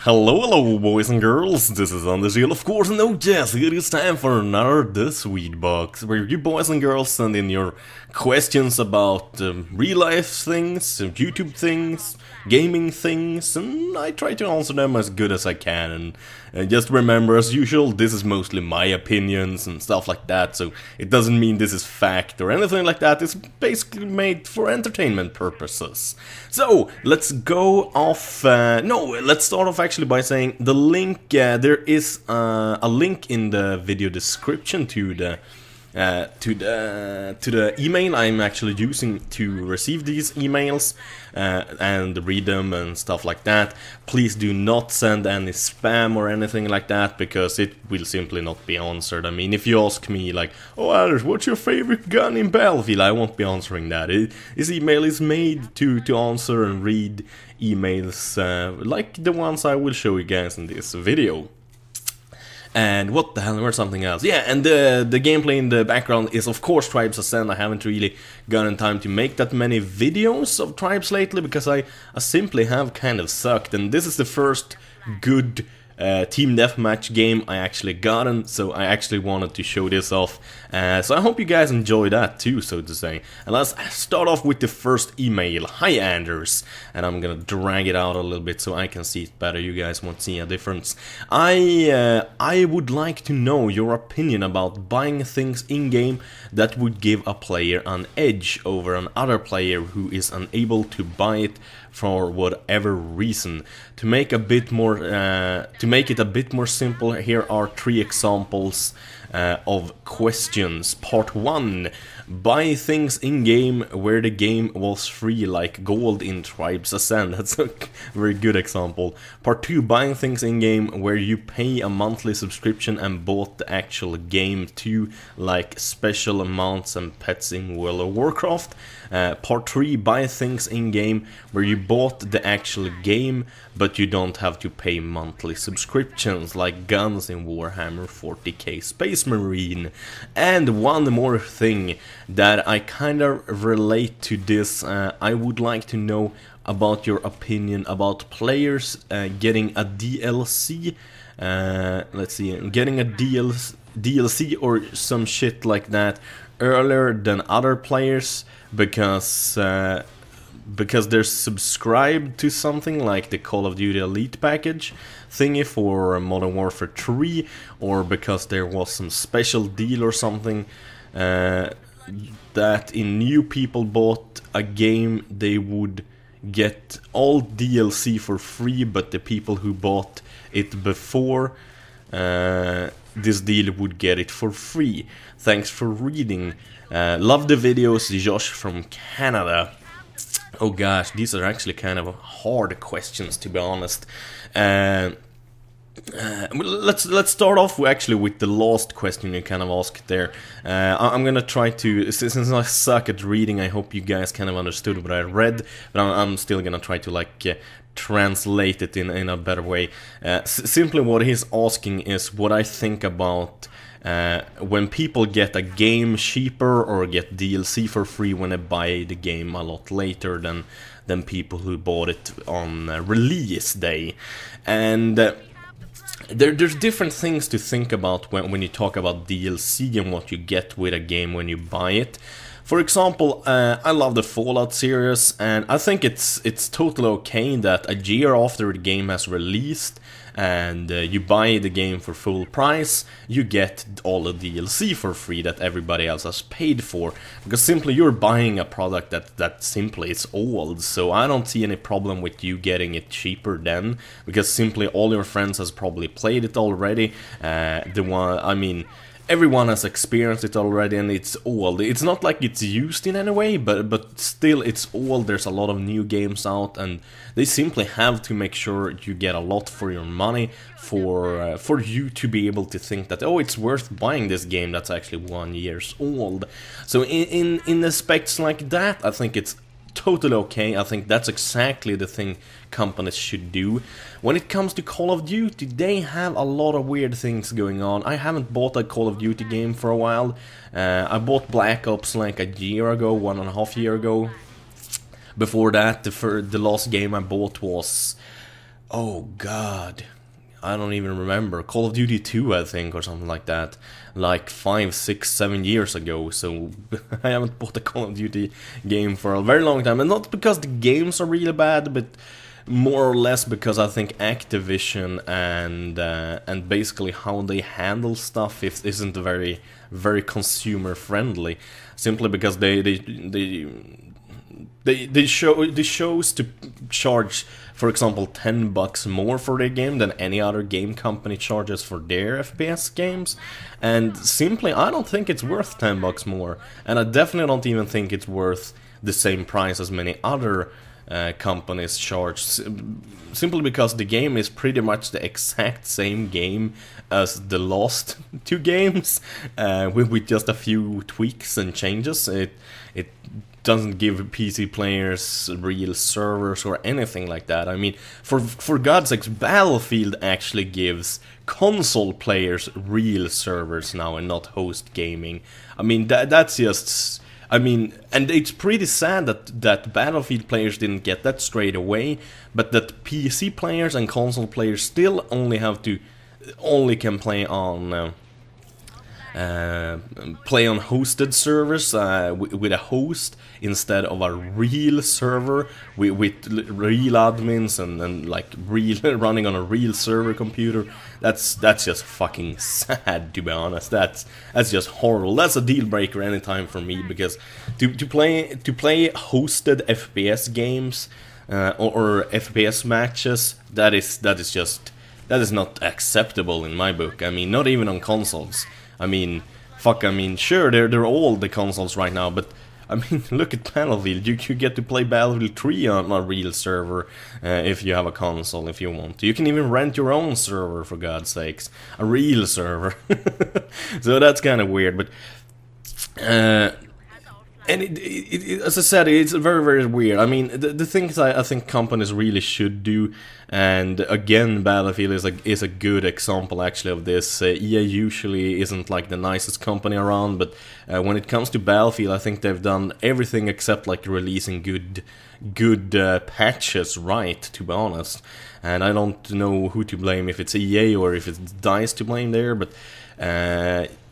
Hello boys and girls, this is Undershield, of course, and oh yes, it is time for another The SwedeBox, where you boys and girls send in your questions about real life things, YouTube things, gaming things, and I try to answer them as good as I can, and just remember, as usual, this is mostly my opinions and stuff like that, so it doesn't mean this is fact or anything like that, it's basically made for entertainment purposes. So, let's go off, let's start off actually by saying the link, there is a link in the video description to the email I'm actually using to receive these emails and read them and stuff like that. Please do not send any spam or anything like that, because it will simply not be answered. I mean, if you ask me like, oh Anders, what's your favorite gun in Battlefield, I won't be answering that. This email is made to answer and read emails like the ones I will show you guys in this video. And what the hell, there's something else. Yeah, and the gameplay in the background is of course Tribes Ascend. I haven't really gotten time to make that many videos of Tribes lately, because I simply have kind of sucked. And this is the first good team deathmatch game I actually gotten, so I actually wanted to show this off. So I hope you guys enjoy that too, so to say. And let's start off with the first email. Hi Anders, and I'm gonna drag it out a little bit so I can see it better. You guys won't see a difference. I would like to know your opinion about buying things in-game that would give a player an edge over another player who is unable to buy it for whatever reason. To make it a bit more simple, here are 3 examples of questions. Part 1. Buy things in-game where the game was free, like gold in Tribes Ascend. That's a very good example. Part 2. Buying things in-game where you pay a monthly subscription and bought the actual game too, like special amounts and pets in World of Warcraft. Part 3. Buy things in-game where you bought the actual game, but you don't have to pay monthly subscriptions, like guns in Warhammer 40k Space Marine. And one more thing that I kinda relate to this, I would like to know about your opinion about players getting a DLC, getting a DLC or some shit like that earlier than other players, because they're subscribed to something like the Call of Duty Elite package thingy for Modern Warfare 3, or because there was some special deal or something that in new people bought a game they would get all DLC for free, but the people who bought it before this deal would get it for free. Thanks for reading. Love the videos, Josh from Canada. Oh gosh, these are actually kind of hard questions, to be honest. Let's start off actually with the last question you kind of asked there. I'm gonna try to, since I suck at reading, I hope you guys kind of understood what I read, but I'm still gonna try to translate it in a better way. Simply what he's asking is what I think about when people get a game cheaper or get DLC for free when they buy the game a lot later than people who bought it on release day. And there's different things to think about when you talk about DLC and what you get with a game when you buy it. For example, I love the Fallout series, and I think it's totally okay that a year after the game has released and you buy the game for full price, you get all the DLC for free that everybody else has paid for, because simply you're buying a product that simply is old. So I don't see any problem with you getting it cheaper then, because simply all your friends has probably played it already. Everyone has experienced it already, and it's old. It's not like it's used in any way, but still it's old. There's a lot of new games out, and they simply have to make sure you get a lot for your money for you to be able to think that, oh, it's worth buying this game that's actually 1 year old. So in aspects like that, I think it's totally okay. I think that's exactly the thing companies should do. When it comes to Call of Duty, they have a lot of weird things going on. I haven't bought a Call of Duty game for a while. I bought Black Ops like a year ago, 1.5 years ago. Before that, the last game I bought was Oh god, I don't even remember. Call of Duty 2, I think, or something like that. Like 5, 6, 7 years ago. So I haven't bought a Call of Duty game for a very long time. And not because the games are really bad, but more or less because I think Activision and basically how they handle stuff isn't very consumer friendly. Simply because they chose to charge, for example, $10 more for their game than any other game company charges for their FPS games, and simply I don't think it's worth $10 more, and I definitely don't even think it's worth the same price as many other companies charge, simply because the game is pretty much the exact same game as the last two games, with just a few tweaks and changes. It doesn't give PC players real servers or anything like that. I mean, for God's sakes, Battlefield actually gives console players real servers now and not host gaming. I mean, that's just... I mean, and it's pretty sad that Battlefield players didn't get that straight away, but that PC players and console players still only can play on hosted servers with a host instead of a real server with real admins and like real running on a real server computer. That's just fucking sad, to be honest. That's just horrible. That's a deal breaker anytime for me, because to play hosted FPS games or FPS matches, that is not acceptable in my book. I mean, not even on consoles. I mean, fuck, I mean, sure, they're all the consoles right now, but, I mean, look at Battlefield. You get to play Battlefield 3 on a real server if you have a console, if you want to. You can even rent your own server, for God's sakes. A real server. So that's kind of weird, but... and as I said, it's very weird. I mean, the things I think companies really should do, and again, Battlefield is a good example actually of this. EA usually isn't like the nicest company around, but when it comes to Battlefield, I think they've done everything except like releasing good patches right, to be honest. And I don't know who to blame, if it's EA or if it's DICE to blame there, but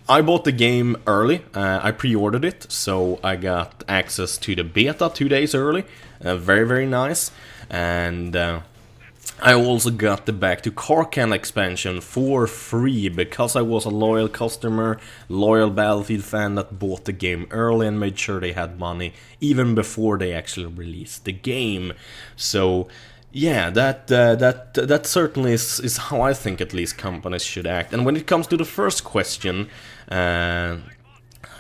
I bought the game early. I pre-ordered it, so I got access to the beta 2 days early. Very nice. And I also got the Back to Karkan expansion for free, because I was a loyal customer, loyal Battlefield fan that bought the game early and made sure they had money even before they actually released the game. So yeah, that certainly is how I think at least companies should act. And when it comes to the first question,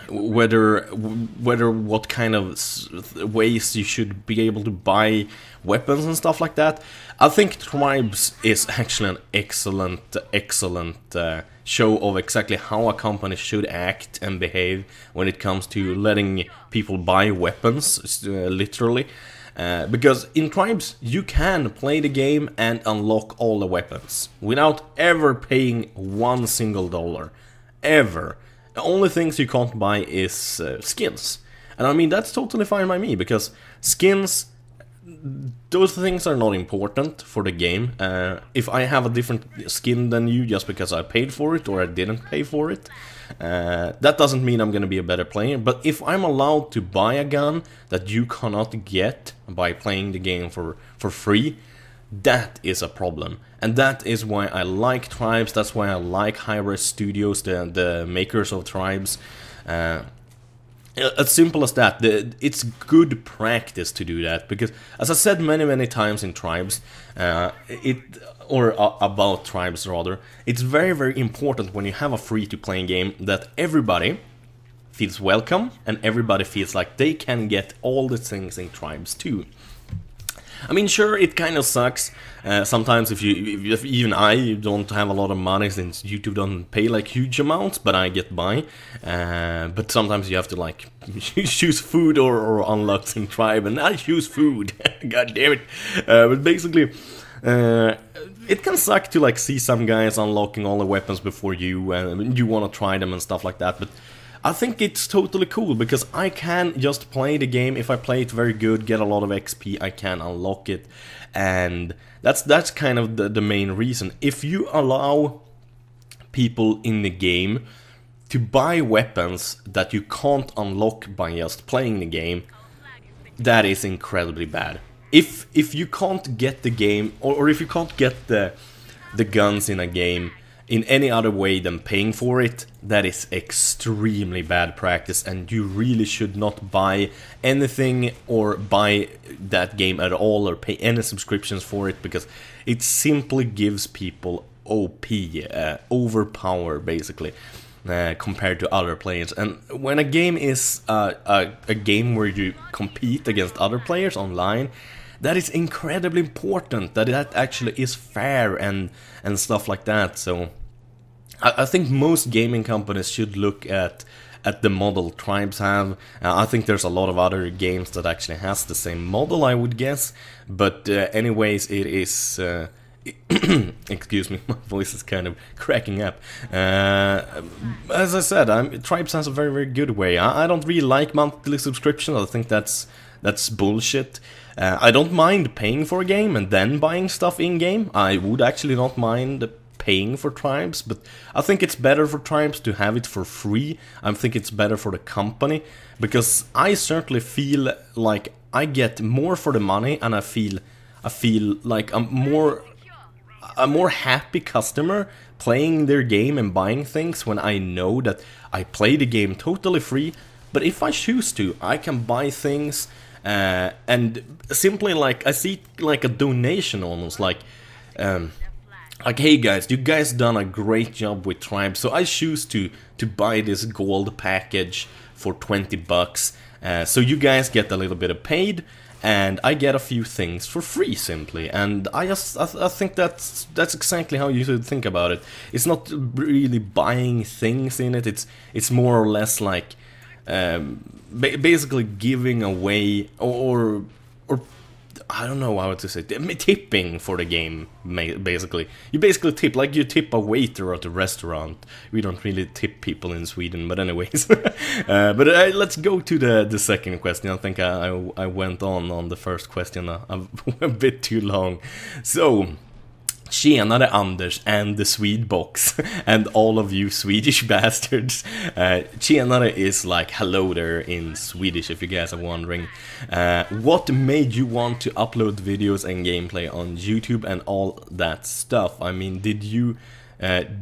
whether what kind of ways you should be able to buy weapons and stuff like that, I think Tribes is actually an excellent show of exactly how a company should act and behave when it comes to letting people buy weapons, literally. Because in Tribes, you can play the game and unlock all the weapons without ever paying $1 single. Ever. The only things you can't buy is skins. And I mean, that's totally fine by me, because skins, those things are not important for the game. If I have a different skin than you just because I paid for it or I didn't pay for it, that doesn't mean I'm gonna be a better player. But if I'm allowed to buy a gun that you cannot get by playing the game for free, that is a problem. And that is why I like Tribes. That's why I like Hi-Res Studios, the makers of Tribes. As simple as that. It's good practice to do that, because as I said many times in Tribes, about Tribes rather, it's very important when you have a free-to-play game that everybody feels welcome and everybody feels like they can get all the things in Tribes too. I mean, sure, it kind of sucks sometimes if even I don't have a lot of money, since YouTube doesn't pay like huge amounts, but I get by. But sometimes you have to like choose food or unlock in Tribe, and I choose food. God damn it! But basically, it can suck to like see some guys unlocking all the weapons before you, and you want to try them and stuff like that. But I think it's totally cool because I can just play the game. If I play it very good, get a lot of XP, I can unlock it, and that's kind of the main reason. If you allow people in the game to buy weapons that you can't unlock by just playing the game, that is incredibly bad. If you can't get the game, or if you can't get the guns in a game in any other way than paying for it, that is extremely bad practice, and you really should not buy anything or buy that game at all or pay any subscriptions for it, because it simply gives people OP, overpower basically, compared to other players. And when a game is a game where you compete against other players online, that is incredibly important, that actually is fair and stuff like that. So I think most gaming companies should look at the model Tribes have. I think there's a lot of other games that actually has the same model, I would guess. But anyways, it is... excuse me, my voice is kind of cracking up. As I said, Tribes has a very, very good way. I don't really like monthly subscriptions. I think that's bullshit. I don't mind paying for a game and then buying stuff in-game. I would actually not mind paying for Tribes, but I think it's better for Tribes to have it for free. I think it's better for the company, because I certainly feel like I get more for the money, and I feel like I'm a more happy customer playing their game and buying things when I know that I play the game totally free, but if I choose to, I can buy things, and simply like I see it like a donation almost, like hey guys, you guys done a great job with Tribes, so I choose to buy this gold package for 20 bucks, so you guys get a little bit of paid, and I get a few things for free simply. And I think that's exactly how you should think about it. It's not really buying things in it. It's more or less like basically giving away, or I don't know how to say it, tipping for the game, basically. You basically tip, like you tip a waiter at a restaurant. We don't really tip people in Sweden, but anyways. But let's go to the second question. I think I went on the first question a bit too long. So, tjenare Anders and the SwedeBox and all of you Swedish bastards. Tjenare is like hello there in Swedish, if you guys are wondering. What made you want to upload videos and gameplay on YouTube and all that stuff? I mean, did you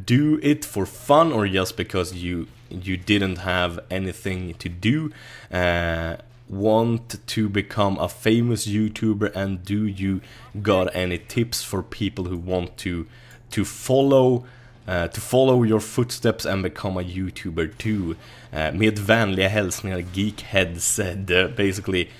do it for fun, or just because you didn't have anything to do? Want to become a famous YouTuber, and do you got any tips for people who want to follow your footsteps and become a YouTuber too? Med vänliga hälsningar, Geekhead said, basically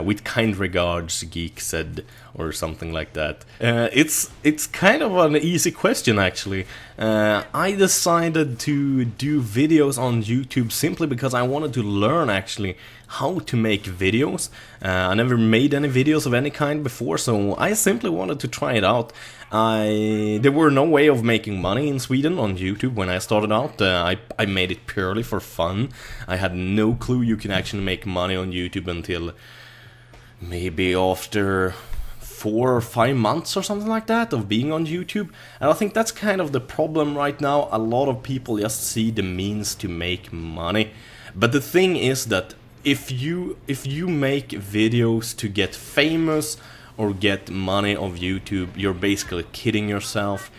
with kind regards, Geek said, or something like that. It's kind of an easy question actually. I decided to do videos on YouTube simply because I wanted to learn actually how to make videos. I never made any videos of any kind before, so I simply wanted to try it out. There were no way of making money in Sweden on YouTube when I started out. I made it purely for fun. I had no clue you can actually make money on YouTube until maybe after 4 or 5 months or something like that of being on YouTube. And I think that's kind of the problem right now. A lot of people just see the means to make money. But the thing is that if you make videos to get famous or get money of YouTube, you're basically kidding yourself.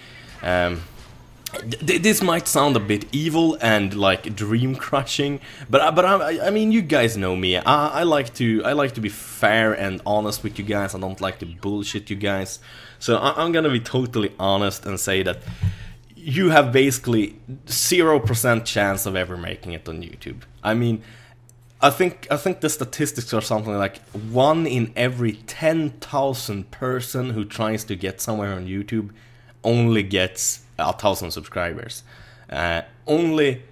This might sound a bit evil and like dream crushing, but I mean, you guys know me. I like to be fair and honest with you guys. I don't like to bullshit you guys. So I'm gonna be totally honest and say that you have basically 0% chance of ever making it on YouTube. I mean, I think the statistics are something like 1 in every 10,000 person who tries to get somewhere on YouTube only gets 1,000 subscribers. Only,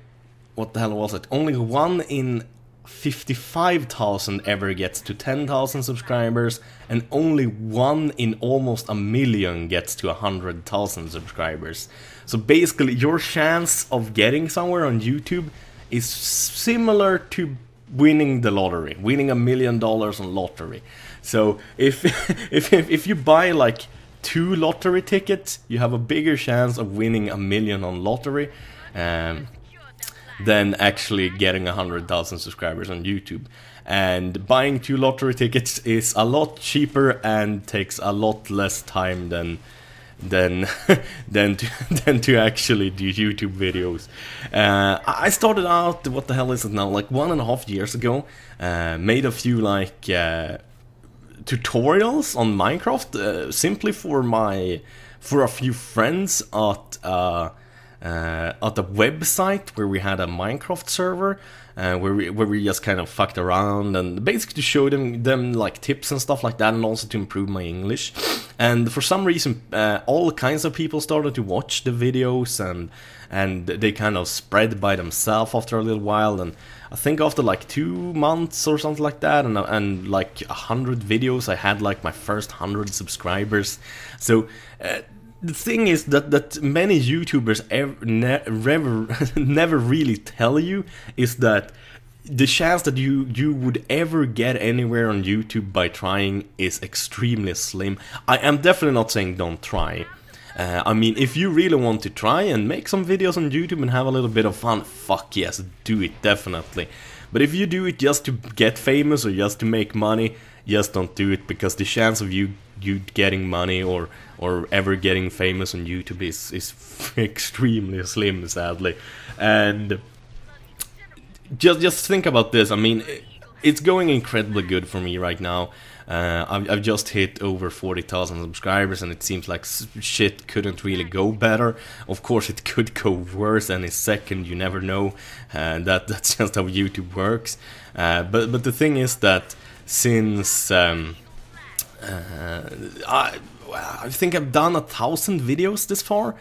what the hell was it? Only 1 in 55,000 ever gets to 10,000 subscribers, and only 1 in almost a million gets to 100,000 subscribers. So basically, your chance of getting somewhere on YouTube is similar to winning the lottery, winning $1 million on lottery. So if if you buy like 2 lottery tickets, you have a bigger chance of winning $1 million on lottery than actually getting 100,000 subscribers on YouTube. And buying 2 lottery tickets is a lot cheaper and takes a lot less time than than to actually do YouTube videos. I started out, what the hell is it now, like 1.5 years ago. Made a few like tutorials on Minecraft, simply for a few friends at a website where we had a Minecraft server. Where we just kind of fucked around and basically to show them like tips and stuff like that, and also to improve my English. And for some reason, all kinds of people started to watch the videos, and they kind of spread by themselves after a little while. And I think after like 2 months or something like that, and like 100 videos, I had like my first 100 subscribers. So the thing is that many YouTubers never really tell you is that the chance that you would ever get anywhere on YouTube by trying is extremely slim. I am definitely not saying don't try. I mean, if you really want to try and make some videos on YouTube and have a little bit of fun, fuck yes, do it, definitely. But if you do it just to get famous or just to make money, just don't do it, because the chance of you getting money or ever getting famous on YouTube is extremely slim, sadly. And just think about this. I mean, it's going incredibly good for me right now. I've just hit over 40,000 subscribers, and it seems like shit couldn't really go better. Of course, it could go worse any second, you never know. That's just how YouTube works. But the thing is that since I think I've done 1,000 videos this far,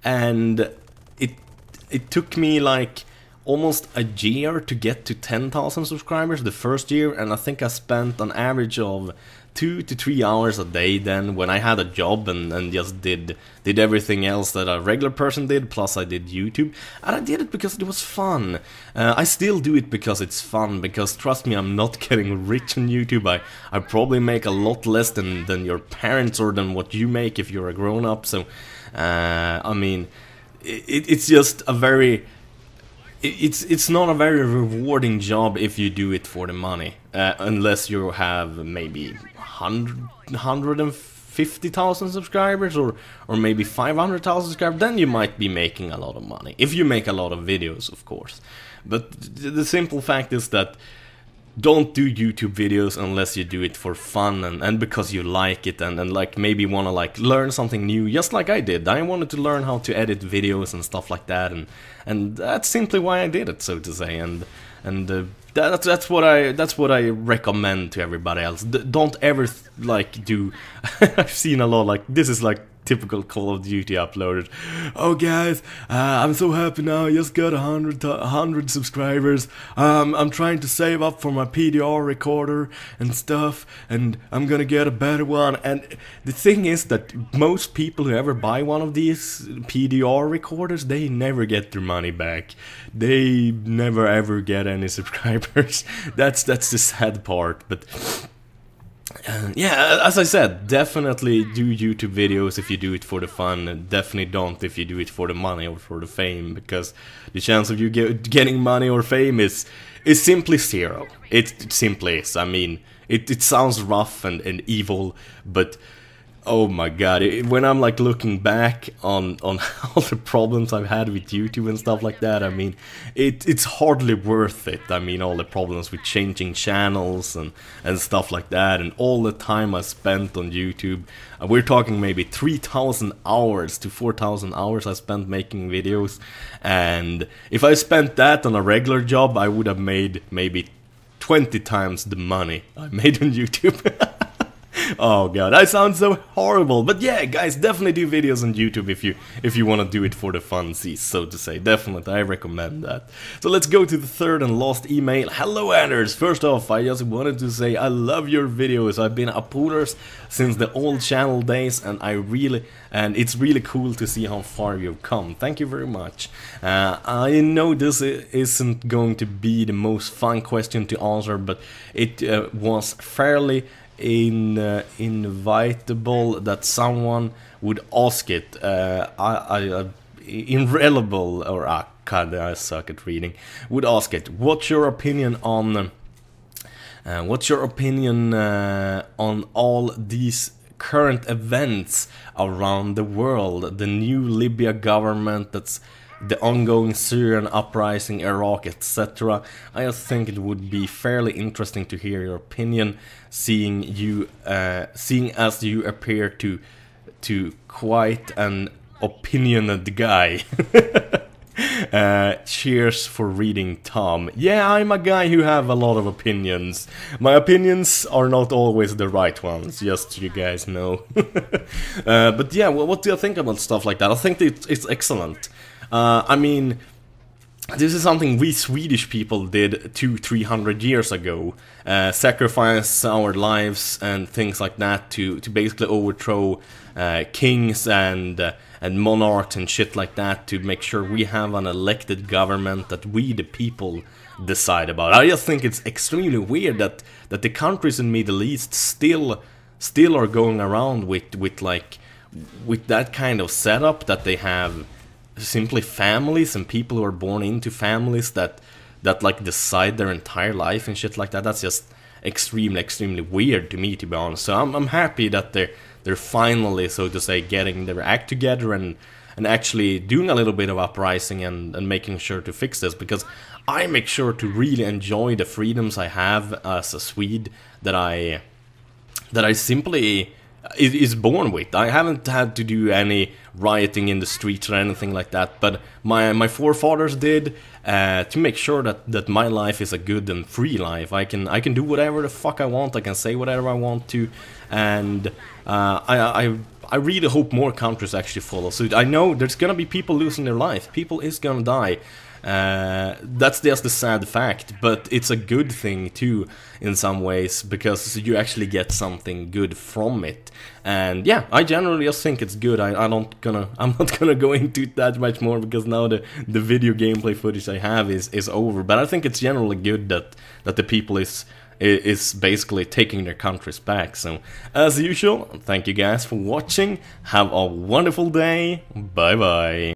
and it took me like almost a year to get to 10,000 subscribers the first year, and I think I spent an average of 2 to 3 hours a day then, when I had a job and just did everything else that a regular person did, plus I did YouTube. And I did it because it was fun. I still do it because it's fun, because trust me, I'm not getting rich on YouTube. I probably make a lot less than your parents or than what you make if you're a grown-up. So I mean, it's just a very... It's not a very rewarding job if you do it for the money, unless you have maybe 150,000 subscribers or maybe 500,000 subscribers. Then you might be making a lot of money, if you make a lot of videos, of course. But the simple fact is that don't do YouTube videos unless you do it for fun and because you like it and like maybe want to like learn something new, just like I did. I wanted to learn how to edit videos and stuff like that, and that's simply why I did it, so to say. And that's what I recommend to everybody else. Don't ever like do. I've seen a lot like this is like typical Call of Duty uploaded. Oh guys, I'm so happy now, I just got 100 subscribers. I'm trying to save up for my PDR recorder and stuff, and I'm gonna get a better one. And the thing is that most people who ever buy one of these PDR recorders, they never get their money back. They never ever get any subscribers. That's the sad part. But yeah, as I said, definitely do YouTube videos if you do it for the fun, and definitely don't if you do it for the money or for the fame, because the chance of you getting money or fame is simply zero. It simply is. I mean, it sounds rough and evil, but oh my god, when I'm like looking back on all the problems I've had with YouTube and stuff like that, I mean, it's hardly worth it. I mean, all the problems with changing channels and stuff like that, and all the time I spent on YouTube. We're talking maybe 3,000 hours to 4,000 hours I spent making videos, and if I spent that on a regular job, I would have made maybe 20 times the money I made on YouTube. Oh god, that sounds so horrible. But yeah, guys, definitely do videos on YouTube if you want to do it for the funsies, so to say. Definitely, I recommend that. So let's go to the third and last email. Hello, Anders. First off, I just wanted to say I love your videos. I've been a pullers since the old channel days, and it's really cool to see how far you've come. Thank you very much. I know this isn't going to be the most fun question to answer, but it was fairly inevitable that someone would ask it. Irrelevable, or God, I suck at reading. Would ask it. What's your opinion on all these current events around the world? The new Libya government, that's the ongoing Syrian uprising, Iraq, etc. I just think it would be fairly interesting to hear your opinion, seeing as you appear to quite an opinionated guy. Cheers for reading, Tom. Yeah, I'm a guy who have a lot of opinions. My opinions are not always the right ones, just so you guys know. But yeah, well, what do you think about stuff like that? I think it's excellent. I mean, this is something we Swedish people did 200-300 years ago. Sacrifice our lives and things like that to basically overthrow kings and monarchs and shit like that, to make sure we have an elected government that we the people decide about. I just think it's extremely weird that the countries in Middle East still are going around with that kind of setup, that they have simply families and people who are born into families that like decide their entire life and shit like that. That's just extremely weird to me, to be honest. So I'm happy that they're finally, so to say, getting their act together and actually doing a little bit of uprising and making sure to fix this, because I make sure to really enjoy the freedoms I have as a Swede that I simply is born with. I haven't had to do any rioting in the streets or anything like that, but my forefathers did, to make sure that my life is a good and free life. I can do whatever the fuck I want, I can say whatever I want to, and I really hope more countries actually follow suit. I know there's gonna be people losing their life, people is gonna die. That's just a sad fact, but it's a good thing too in some ways, because you actually get something good from it. And yeah, I generally just think it's good. I'm not gonna go into it that much more, because now the video gameplay footage I have is over. But I think it's generally good that the people is basically taking their countries back. So as usual, thank you guys for watching. Have a wonderful day. Bye bye.